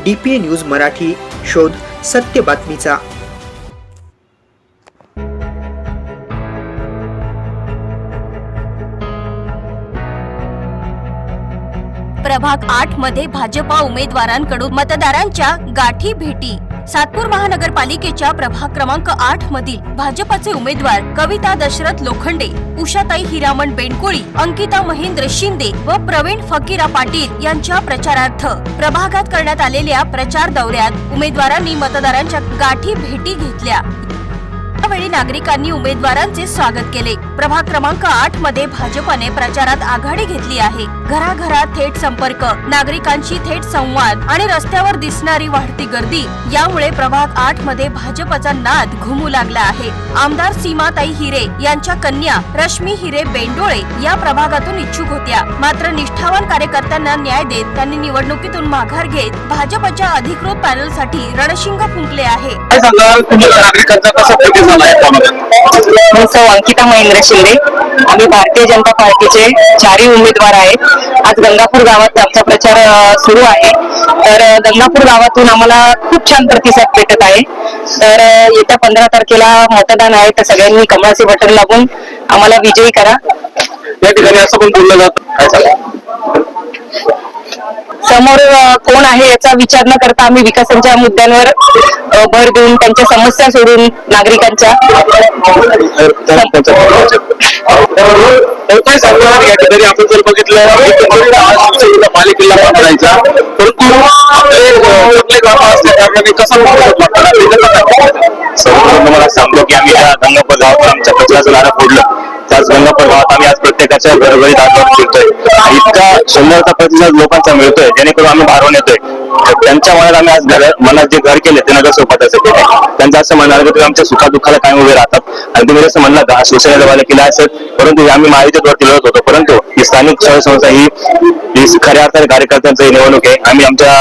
DPA news Marathi, शोध सत्य बातमीचा। प्रभाग 8 मध्ये भाजपा उमेदवारांकडून मतदारांच्या गाठी भेटी। सातपूर महानगरपालिकेच्या प्रभाग क्रमांक 8 मधील भाजपाचे उमेदवार कविता दशरथ लोखंडे, उषाताई हिरामण बेंडकोळी, अंकिता महेंद्र शिंदे व प्रवीण फकीरा पाटील यांच्या प्रचारार्थ प्रभागात करण्यात आलेल्या प्रचार दौऱ्यात उमेदवारांनी मतदारांच्या गाठी भेटी घेतल्या। यावेळी नागरिकांनी उमेदवारांचे स्वागत केले। प्रभाग क्रमांक 8 मध्ये भाजपने प्रचारात आघाडी घेतली आहे। घराघरात थेट संपर्क, नागरिकांशी थेट संवाद आणि रस्त्यावर दिसणारी वाढती गर्दी यामुळे प्रभाग 8 मध्ये भाजपचा नाद घुमू लागला आहे। आमदार सीमाताई हिरे यांच्या कन्या रश्मी हिरे बेंडोळे या प्रभागातून इच्छुक होत्या, मात्र निष्ठावान कार्यकर्त्यांना न्याय देत त्यांनी निवडणुकीतून माघार घेत भाजपच्या अधिकृत पॅनलसाठी रणशिंग फुंकले आहे। अंकिता महेंद्र शिंदे, आम्ही भारतीय जनता पार्टीचे 4 उमेदवार आहेत। आज गंगापूर गावात आमचा प्रचार सुरू आहे। तर गंगापूर गावातून आम्हाला खूप छान प्रतिसाद भेटत आहे। तर येत्या 15 तारखेला मतदान आहे, तर सगळ्यांनी कमळाचे बटन लागून आम्हाला विजयी करा। या ठिकाणी असं पण बोललं जातं, काय सांगा? समोर कोण आहे याचा विचार न करता आम्ही विकासाच्या मुद्द्यांवर भर देऊन त्यांच्या समस्या सोडून नागरिकांच्या काय सांगणार? या ठिकाणी आपण जर बघितलं पालिकेला करायचा, परंतु आपले गाव असल्या कारणाने कसा मला सांगतो की आम्ही त्या गंगापूर गावात आमच्या प्रचाराचं नारळ फोडलं। त्याच गंगापूर गावात आम्ही आज प्रत्येकाच्या घरोघरी दाखवून फिरतोय। इतका सुंदरचा प्रतिसाद लोकांचा मिळतोय, जेणेकरून आम्ही भारून येतोय। त्यांच्या मनात आम्ही आज मनात जे घर केले ते नगर सोपाटाचे केले। त्यांचं असं म्हणणार की तुम्ही आमच्या सुखादुःखाला कायम उभे राहतात, आणि तुम्ही जसं म्हणला का शिवसेनेला केला असेल, परंतु आम्ही महायुतीवरती लढत होतो, परंतु ही स्थानिक स्वयंसंस्था ही खऱ्या अर्थाने कार्यकर्त्यांची निवडणूक आहे। आम्ही आमच्या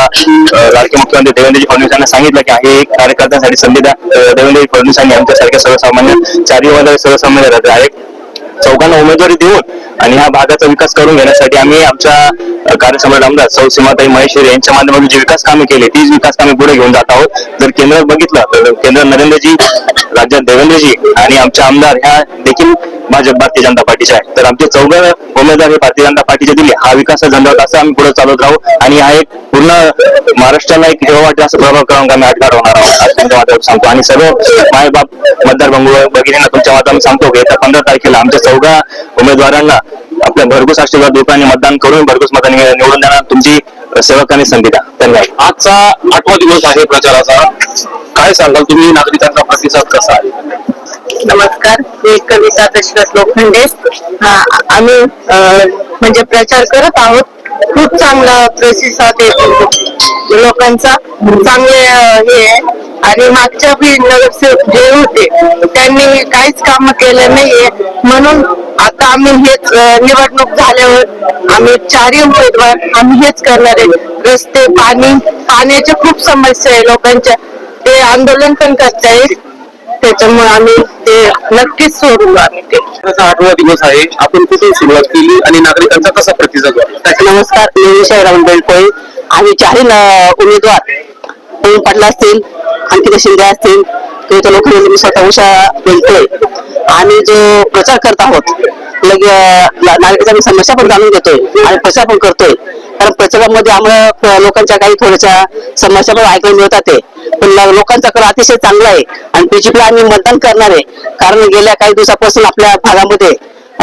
लाडके मुख्यमंत्री देवेंद्रजी फडणवीस यांना सांगितलं की हे कार्यकर्त्यांसाठी संधी द्या। देवेंद्रजी फडणवीस यांनी आमच्यासारख्या सर्वसामान्य 4 उमेदवार सर्वसामान्य आहेत 4 उमेदवारी देऊन आणि ह्या भागाचा विकास करून घेण्यासाठी आम्ही आमच्या कार्यसम्राट आमदार सौ सीमाताई महेश्वरी यांच्या माध्यमातून जी विकास कामे केली तीच विकास कामे पुढे घेऊन जात आहोत। जर केंद्रात बघितलं तर केंद्रात नरेंद्रजी, राज्यात देवेंद्रजी आणि आमचे आमदार ह्या देखील भारतीय जनता पार्टीचे आहे। तर आमचे 4 उमेदवार हे भारतीय जनता पार्टीचे दिले। हा विकासाचा झंडा असं आम्ही पुढे चालवत राहू आणि हा एक पूर्ण महाराष्ट्राला एक हेवा वाटतं असं प्रभाव करून आम्ही आठवणार होणार आहोत आज तुमच्या माध्यमातून सांगतो। आणि सर्व मायबाप मतदार भगिनींना तुमच्या माध्यमातून सांगतो की येत्या 15 तारखेला आमच्या 4 उमेदवारांना आपल्या भरघोस आशीर्वाद लोकांनी मतदान करून भरघोस मतांनी निवडून देणार तुमची सेवकांनी संधी द्या। धन्यवाद। आजचा 8वा दिवस आहे प्रचाराचा, काय सांगाल तुम्ही? नागरिकांचा प्रतिसाद कसा आहे? नमस्कार, मी कविता दशरथ लोखंडे। आम्ही म्हणजे प्रचार करत आहोत। खूप चांगला प्रतिसाद आहे लोकांचा, चांगले हे आहे। आणि मागच्या नगरसेवक जे होते त्यांनी काहीच काम केलं नाहीये, म्हणून आता आम्ही हेच निवडणूक झाल्यावर आम्ही 4 उमेदवार आम्ही हेच करणार आहे। रस्ते, पाण्याच्या खूप समस्या आहे लोकांच्या, ते आंदोलन पण करतायत, त्याच्यामुळे आम्ही ते नक्कीच सोडू। आम्ही ते 8वा दिवस आहे, आपण कुठून सुरुवात केली आणि नागरिकांचा कसा प्रतिसाद होता? नमस्कार, मी हिरामण बेंडकोळी। आम्ही 4 उमेदवार प्रवीण पाटील असतील, अंकिता शिंदे असतील, कविता लोखंडे, स्वतः उषा बेंडकोळी, आम्ही जो प्रचार करत आहोत नागरिकांच्या समस्या पण जाणून घेतोय आणि प्रचार पण करतोय। कारण प्रचारामध्ये आम्हाला लोकांच्या काही थोड्याशा समस्या पण ऐकायला मिळतात, पण लोकांचा कल अतिशय चांगला आहे आणि बीजेपीला आम्ही मतदान करणार आहे। कारण गेल्या काही दिवसापासून आपल्या भागामध्ये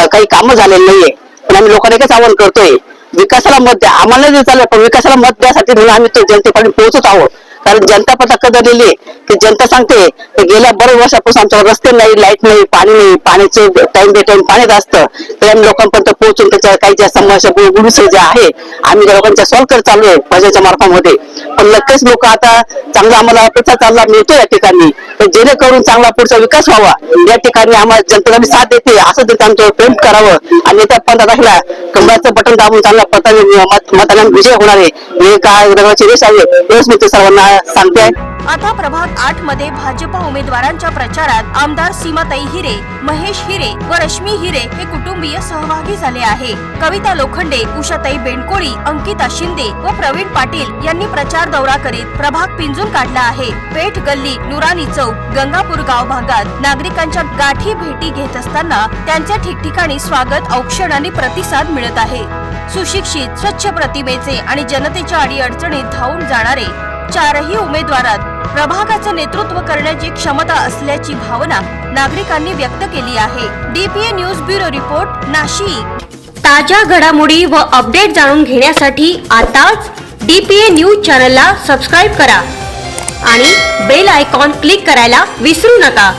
काही कामं झालेली नाहीये, पण आम्ही लोकांना एकच आवाहन करतोय, विकासाला मत द्या। आम्हाला जे चाललं पण विकासाला मत द्यासाठी म्हणून आम्ही तो जनतेपर्यंत पोहोचत आहोत। कारण जनता पता कदरलेली आहे की जनता सांगते की गेल्या बऱ्याच वर्षापासून आमच्यावर रस्ते नाही, लाईट नाही, पाणी नाही, पाण्याचे टाइम बे टाइम पाणी असतं, तर आम्ही लोकांपर्यंत पोहोचून त्याच्या काही ज्या समस्या गुरुसर ज्या आहे आम्ही लोकांच्या सॉल्व्ह करत चालू आहे भाजपच्या मार्फामध्ये। पण नक्कीच लोक आता चांगला आम्हाला अपेक्षा चालला मिळतो या ठिकाणी, तर जेणेकरून चांगला पुढचा विकास व्हावा या ठिकाणी आम्हाला जनतेला साथ देते असं त्यांचं आमचं प्रेम करावं। आणि त्या 15 तारखेला कमळाचं बटन दाबून चांगल्या मताने विजय होणार आहे, हे काय रेष आहे, हेच मी ते सर्वांना सांगते। आता प्रभाग 8 मध्ये भाजपा उमेदवारांच्या प्रचारात आमदार सीमाताई हिरे, महेश हिरे व रश्मी हिरे हे कुटुंबीय सहभागी झाले आहे. कविता लोखंडे, उषाताई बेंडकोळी, अंकिता शिंदे व प्रवीण पाटील यांनी प्रचार दौरा करीत प्रभाग पिंजून काढला आहे. पेठ गल्ली, नुरानी चौक, गंगापूर गाव भागात नागरिकांच्या गाठी भेटी घेत असताना त्यांच्या ठिकठिकाणी स्वागत, औक्षण आणि प्रतिसाद मिळत आहे. सुशिक्षित, स्वच्छ प्रतिमेचे आणि जनतेच्या अडीअडचणीत धावून जाणारे चारही उमेदवारात प्रभागाचं नेतृत्व करण्याची क्षमता असल्याची भावना नागरिकांनी व्यक्त केली आहे. DPA news bureau report, Nashik. ताज्या घडामोडी व अपडेट जाणून घेण्यासाठी आताच DPA न्यूज चॅनलला सबस्क्राईब करा आणि बेल आयकॉन क्लिक करायला विसरू नका.